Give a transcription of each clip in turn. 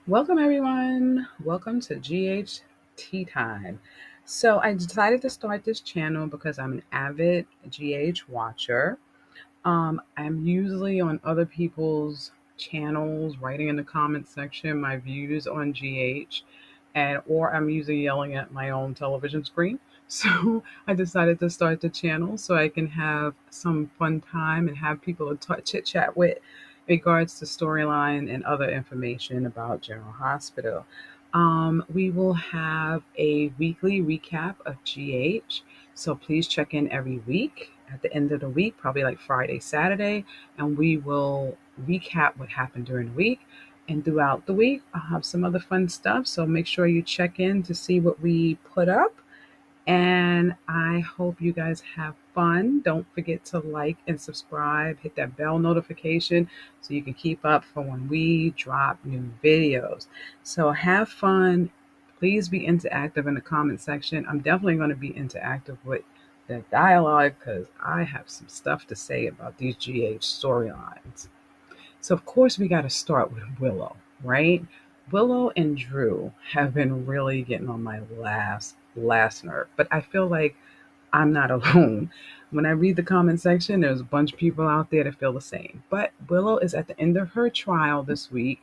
Welcome, everyone. Welcome to GH Tea Time. So, I decided to start this channel because I'm an avid GH watcher. I'm usually on other people's channels, writing in the comments section my views on GH, or I'm usually yelling at my own television screen. So, I decided to start the channel so I can have some fun time and have people to chit chat with regards to storyline and other information about General Hospital. We will have a weekly recap of GH. So please check in every week at the end of the week, probably like Friday, Saturday, and we will recap what happened during the week. And throughout the week, I'll have some other fun stuff. So make sure you check in to see what we put up. And I hope you guys have fun. Don't forget to like and subscribe, hit that bell notification so you can keep up for when we drop new videos. So have fun. Please be interactive in the comment section. I'm definitely going to be interactive with the dialogue because I have some stuff to say about these GH storylines. So, of course, we got to start with Willow, right? Willow and Drew have been really getting on my last nerve, but I feel like I'm not alone. When I read the comment section, there's a bunch of people out there that feel the same. But Willow is at the end of her trial this week,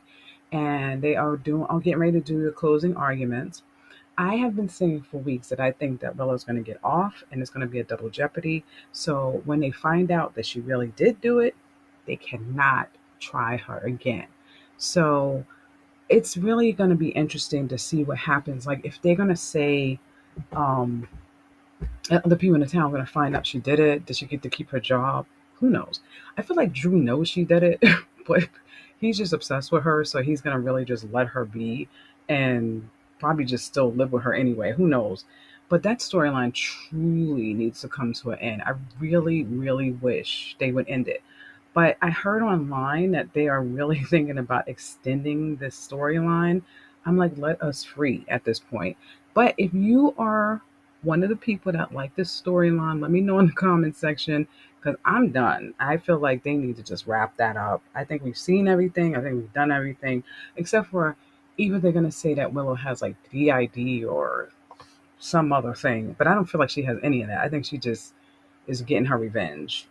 and they are getting ready to do the closing arguments. I have been saying for weeks that I think that Willow's going to get off, and it's going to be a double jeopardy. So when they find out that she really did do it, they cannot try her again. So it's really going to be interesting to see what happens. Like if they're going to say, um, other people in the town are going to find out she did it. Did she get to keep her job? Who knows? I feel like Drew knows she did it, but he's just obsessed with her. So he's going to really just let her be and probably just still live with her anyway. Who knows? But that storyline truly needs to come to an end. I really, really wish they would end it. But I heard online that they are really thinking about extending this storyline. I'm like, let us free at this point. But if you are one of the people that like this storyline, let me know in the comment section because I'm done. I feel like they need to just wrap that up. I think we've seen everything. I think we've done everything, except for either they're going to say that Willow has like DID or some other thing, but I don't feel like she has any of that. I think she just is getting her revenge.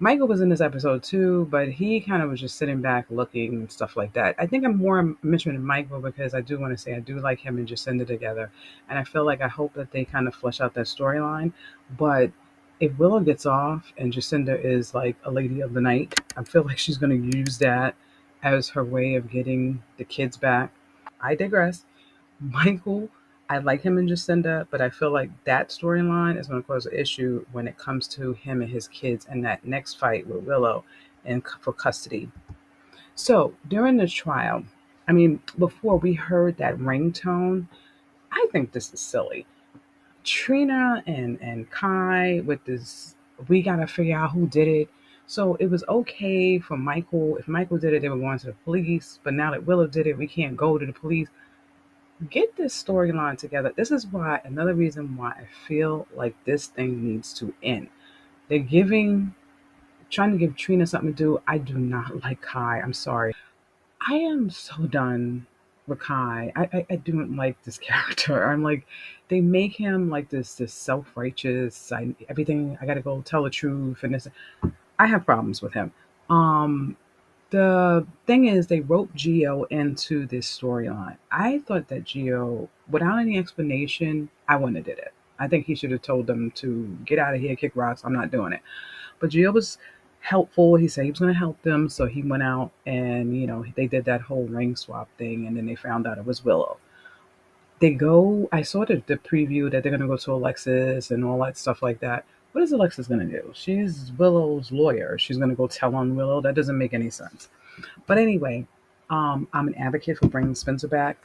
Michael was in this episode too, but he kind of was just sitting back looking and stuff like that. I think I'm more mentioning Michael because I do want to say I do like him and Jacinda together. And I feel like I hope that they kind of flesh out that storyline. But if Willow gets off and Jacinda is like a lady of the night, I feel like she's going to use that as her way of getting the kids back. I digress. Michael, I like him and Jacinda, but I feel like that storyline is going to cause an issue when it comes to him and his kids and that next fight with Willow and for custody. So during the trial, I mean, before we heard that ringtone, I think this is silly. Trina and Kai with this, we got to figure out who did it. So it was okay for Michael. If Michael did it, they were going to the police. But now that Willow did it, we can't go to the police. Get this storyline together. This is why another reason why I feel like this thing needs to end. They're trying to give Trina something to do. I do not like Kai. I'm sorry. I am so done with Kai. I don't like this character. I'm like, they make him like this self righteous. Everything I gotta go tell the truth and this. I have problems with him. Um, the thing is, they wrote Geo into this storyline. I thought that Geo, without any explanation, I wouldn't have did it. I think he should have told them to get out of here, kick rocks. I'm not doing it. But Geo was helpful. He said he was going to help them, so he went out and they did that whole ring swap thing, and then they found out it was Willow. They go. I saw the preview that they're going to go to Alexis and all that stuff like that. What is Alexis going to do? She's Willow's lawyer. She's going to go tell on Willow. That doesn't make any sense. But anyway, I'm an advocate for bringing Spencer back.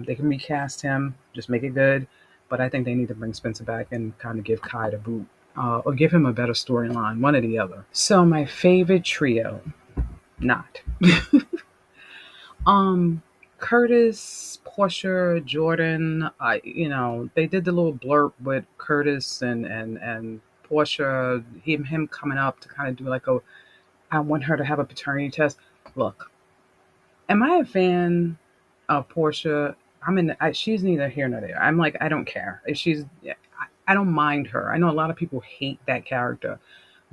They can recast him, just make it good. But I think they need to bring Spencer back and kind of give Kai the boot, or give him a better storyline, one or the other. So my favorite trio, not. um, Curtis, Portia, Jordan. They did the little blurb with Curtis and Portia. Him coming up to kind of do like a. I want her to have a paternity test. Look, Am I a fan of Portia? She's neither here nor there. I'm like, I don't care. If she's, I don't mind her. I know a lot of people hate that character.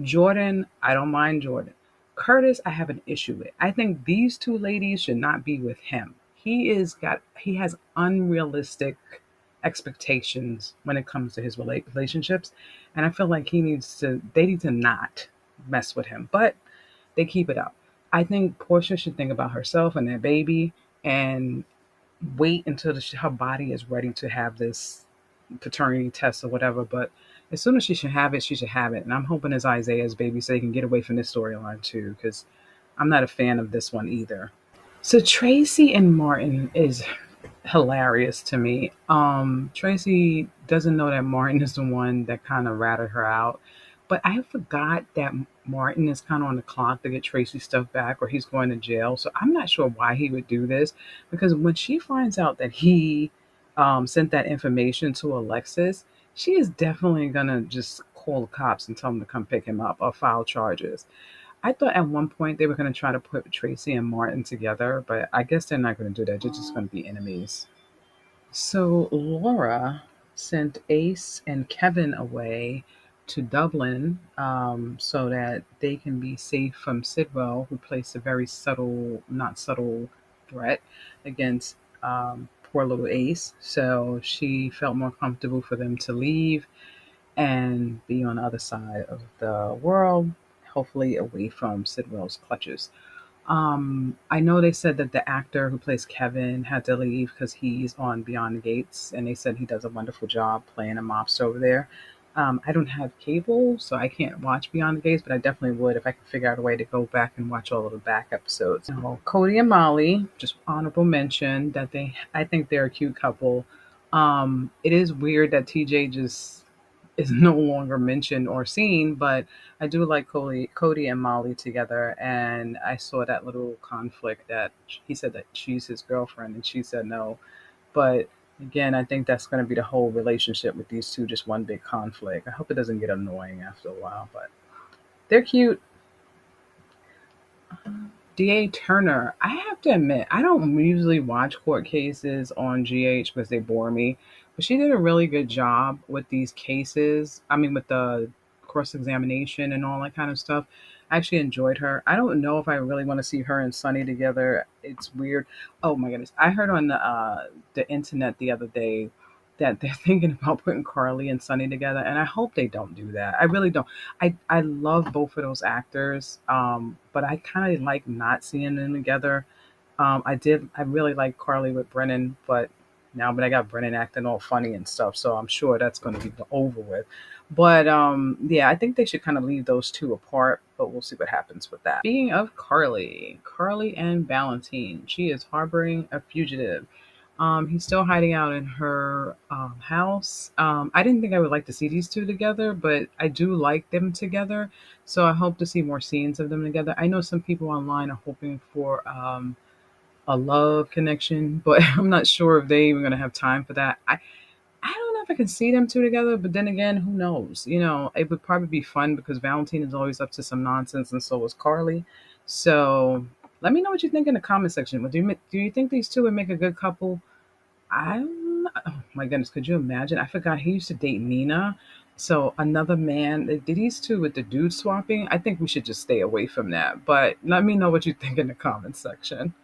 Jordan, I don't mind Jordan. Curtis, I have an issue with. I think these two ladies should not be with him. He has unrealistic expectations when it comes to his relationships, and I feel like they need to not mess with him. But they keep it up. I think Portia should think about herself and their baby and wait until her body is ready to have this paternity test or whatever. But as soon as she should have it, she should have it. And I'm hoping it's Isaiah's baby so they can get away from this storyline too, because I'm not a fan of this one either. So Tracy and Martin is hilarious to me. Tracy doesn't know that Martin is the one that kind of ratted her out, but I forgot that Martin is kind of on the clock to get Tracy's stuff back, or he's going to jail. So I'm not sure why he would do this, because when she finds out that he sent that information to Alexis, she is definitely gonna just call the cops and tell them to come pick him up or file charges. I thought at one point they were going to try to put Tracy and Martin together, but I guess they're not going to do that. They're just going to be enemies. So Laura sent Ace and Kevin away to Dublin so that they can be safe from Sidwell, who placed a very subtle, not subtle threat against poor little Ace. So she felt more comfortable for them to leave and be on the other side of the world, hopefully away from Sidwell's clutches. I know they said that the actor who plays Kevin had to leave because he's on Beyond the Gates, and they said he does a wonderful job playing a mobster over there. I don't have cable, so I can't watch Beyond the Gates, but I definitely would if I could figure out a way to go back and watch all of the back episodes. Now, Cody and Molly, just honorable mention that I think they're a cute couple. It is weird that TJ just is no longer mentioned or seen, but I do like Cody and Molly together. And I saw that little conflict that he said that she's his girlfriend and she said no. But again, I think that's going to be the whole relationship with these two, just one big conflict. I hope it doesn't get annoying after a while, but they're cute. DA Turner, I have to admit, I don't usually watch court cases on GH because they bore me, but she did a really good job with these cases. I mean, with the cross examination and all that kind of stuff. I actually enjoyed her. I don't know if I really want to see her and Sonny together. It's weird. Oh my goodness. I heard on the internet the other day that they're thinking about putting Carly and Sonny together, and I hope they don't do that. I really don't. I love both of those actors, but I kind of like not seeing them together. I really like Carly with Brennan, but I got Brennan acting all funny and stuff, so I'm sure that's going to be over with. But yeah, I think they should kind of leave those two apart, but we'll see what happens with that. Speaking of Carly and Valentin, she is harboring a fugitive. He's still hiding out in her house. I didn't think I would like to see these two together, but I do like them together. So I hope to see more scenes of them together. I know some people online are hoping for a love connection, but I'm not sure if they even going to have time for that. I don't know if I can see them two together, but then again, who knows? It would probably be fun because Valentine is always up to some nonsense, and so is Carly. So let me know what you think in the comment section. Do you think these two would make a good couple? Oh my goodness, could you imagine? I forgot he used to date Nina. So another man, did these two with the dude swapping? I think we should just stay away from that. But let me know what you think in the comment section.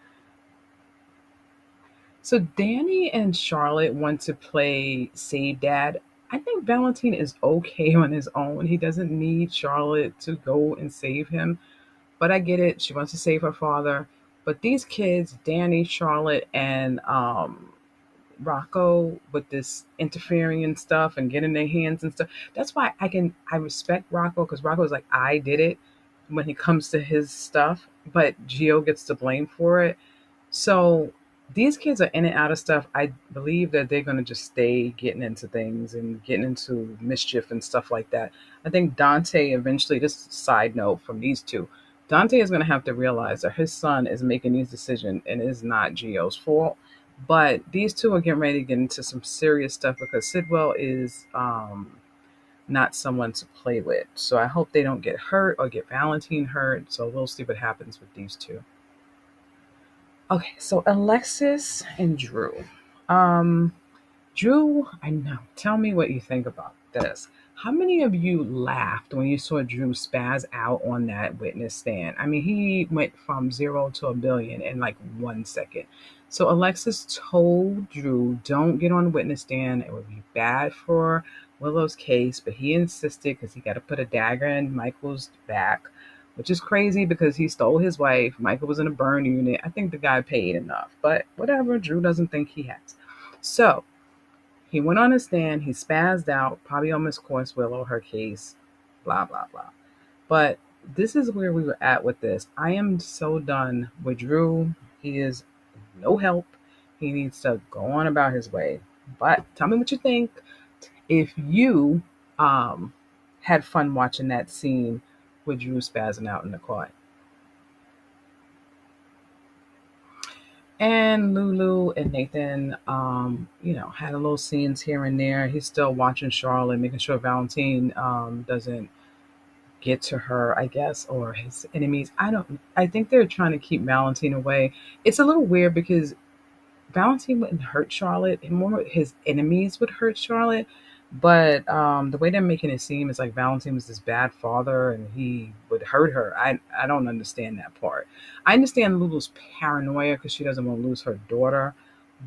So Danny and Charlotte want to play Save Dad. I think Valentine is okay on his own. He doesn't need Charlotte to go and save him. But I get it. She wants to save her father. But these kids, Danny, Charlotte, and Rocco, with this interfering and stuff and getting their hands and stuff. That's why I respect Rocco, because Rocco is like, I did it when he comes to his stuff, but Gio gets the blame for it. So these kids are in and out of stuff. I believe that they're going to just stay getting into things and getting into mischief and stuff like that. I think Dante eventually, this side note from these two, Dante is going to have to realize that his son is making these decisions and it is not Gio's fault. But these two are getting ready to get into some serious stuff because Sidwell is not someone to play with. So I hope they don't get hurt or get Valentine hurt. So we'll see what happens with these two. Okay, so Alexis and Drew. Um, Drew, I know. Tell me what you think about this. How many of you laughed when you saw Drew spaz out on that witness stand? I mean, he went from 0 to 1 billion in like 1 second. So Alexis told Drew, don't get on the witness stand. It would be bad for Willow's case, but he insisted because he got to put a dagger in Michael's back, which is crazy because he stole his wife. Michael was in a burn unit. I think the guy paid enough, but whatever. Drew doesn't think he has. So he went on his stand, he spazzed out, probably almost cost Willow her case, blah, blah, blah. But this is where we were at with this. I am so done with Drew. He is no help. He needs to go on about his way. But tell me what you think. If you had fun watching that scene with Drew spazzing out in the car. And Lulu and Nathan, had a little scenes here and there. He's still watching Charlotte, making sure Valentin doesn't get to her, I guess, or his enemies. I think they're trying to keep Valentin away. It's a little weird because Valentin wouldn't hurt Charlotte. More his enemies would hurt Charlotte. But the way they're making it seem is like Valentin was this bad father and he would hurt her. I don't understand that part. I understand Lulu's paranoia because she doesn't want to lose her daughter.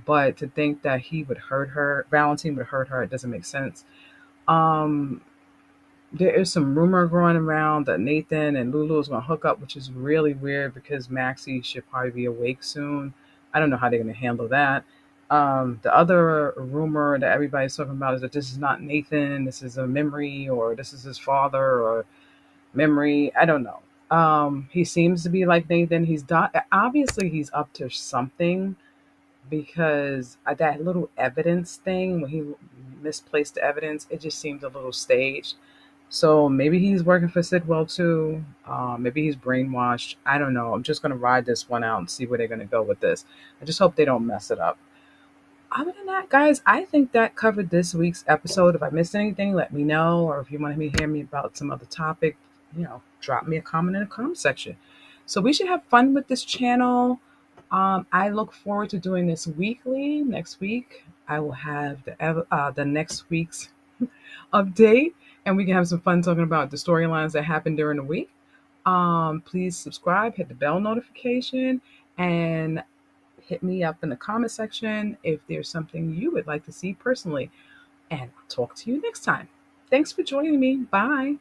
But to think that he would hurt her, Valentin would hurt her, it doesn't make sense. Um, there is some rumor going around that Nathan and Lulu is going to hook up, which is really weird because Maxie should probably be awake soon. I don't know how they're going to handle that. The other rumor that everybody's talking about is that this is not Nathan, this is a memory, or this is his father, or memory. I don't know. He seems to be like Nathan. Obviously he's up to something because that little evidence thing when he misplaced the evidence, it just seems a little staged. So maybe he's working for Sidwell too. Maybe he's brainwashed. I don't know. I'm just gonna ride this one out and see where they're gonna go with this. I just hope they don't mess it up. Other than that, guys, I think that covered this week's episode. If I missed anything, let me know. Or if you want to hear me about some other topic, drop me a comment in the comment section. So we should have fun with this channel. I look forward to doing this weekly. Next week, I will have the next week's update, and we can have some fun talking about the storylines that happened during the week. Please subscribe, hit the bell notification, and hit me up in the comment section if there's something you would like to see personally. And I'll talk to you next time. Thanks for joining me. Bye.